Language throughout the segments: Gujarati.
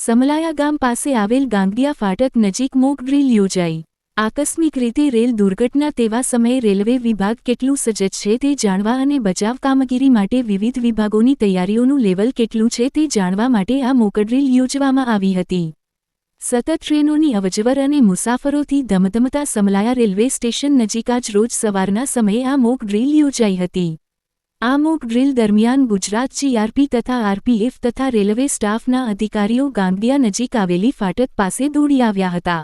સમલાયા ગામ પાસે આવેલ ગાંગડિયા ફાટક નજીક મોક ડ્રીલ યોજાઈ। આકસ્મિક રીતે રેલ દુર્ઘટના તેવા સમયે રેલવે વિભાગ કેટલું સજ્જ છે તે જાણવા અને બચાવ કામગીરી માટે વિવિધ વિભાગોની તૈયારીઓનું લેવલ કેટલું છે તે જાણવા માટે આ મોક ડ્રીલ યોજવામાં આવી હતી। સતત ટ્રેનોની અવરજવર અને મુસાફરોથી ધમધમતા સમલાયા રેલવે સ્ટેશન નજીક આજ રોજ સવારના સમયે આ મોક ડ્રીલ યોજાઈ હતી। આ મોક ડ્રીલ દરમિયાન ગુજરાત જીઆરપી તથા આરપીએફ તથા રેલવે સ્ટાફના અધિકારીઓ ગાંગડિયા નજીક આવેલી ફાટક પાસે દોડી આવ્યા હતા।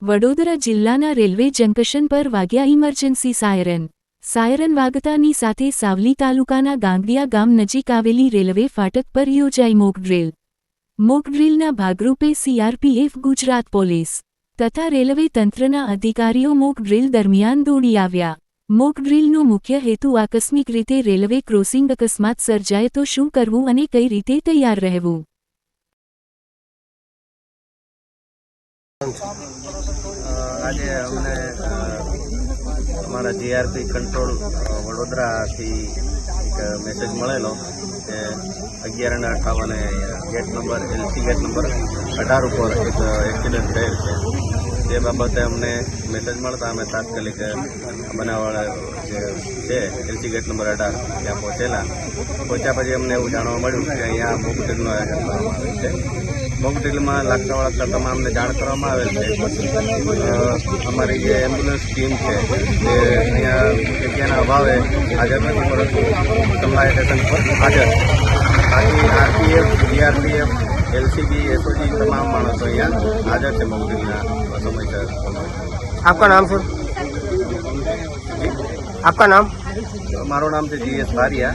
વડોદરા જિલ્લાના રેલવે જંકશન પર વાગ્યા ઇમરજન્સી સાયરન। સાયરન વાગતાની સાથે સાવલી તાલુકાના ગાંગડિયા ગામ નજીક આવેલી રેલવે ફાટક પર યોજાઈ મોક ડ્રીલ। મોક ડ્રીલના ભાગરૂપે સીઆરપીએફ, ગુજરાત પોલીસ તથા રેલવે તંત્રના અધિકારીઓ મોક ડ્રીલ દરમિયાન દોડી આવ્યા। મોક ડ્રીલનો મુખ્ય હેતુ આકસ્મિક રીતે રેલવે ક્રોસિંગ અકસ્માત સર્જાય તો શું કરવું અને કઈ રીતે તૈયાર રહેવું। આજે અમને અમારા જીઆરપી કંટ્રોલ વડોદરાથી એક મેસેજ મળેલો કે 11:58 gate number LC gate number 18 ઉપર એક એક્સિડન્ટ થયેલ છે। તે બાબતે અમને મેસેજ મળતા અમે તાત્કાલિક બનાવવાળા જે છે એલસી ગેટ નંબર 18 ત્યાં પહોંચ્યા પછી અમને એવું જાણવા મળ્યું કે અહીંયા મોક ડ્રીલનું આયોજન કરવામાં આવેલ છે। મોક ડ્રીલમાં લાગતા વળગતા તમામને જાણ કરવામાં આવેલ છે। અમારી જે એમ્બ્યુલન્સ ટીમ છે તે અહીંયા જગ્યાના અભાવે હાજર નથી, પરંતુ સમલાયા સ્ટેશન પર હાજર છે। બાકી આરપીએફ, જીઆરપીએફ, एलसीबी, एसओजी तमाम माणसों यहाँ हाजर है मोक ड્રીલના સમયસર। आपका नाम सर? आपका नाम? मारो नाम है जीएस बारिया।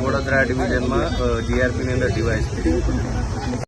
वडोदरा डिविजन में जीआरपी अंदर डीवायएसपी।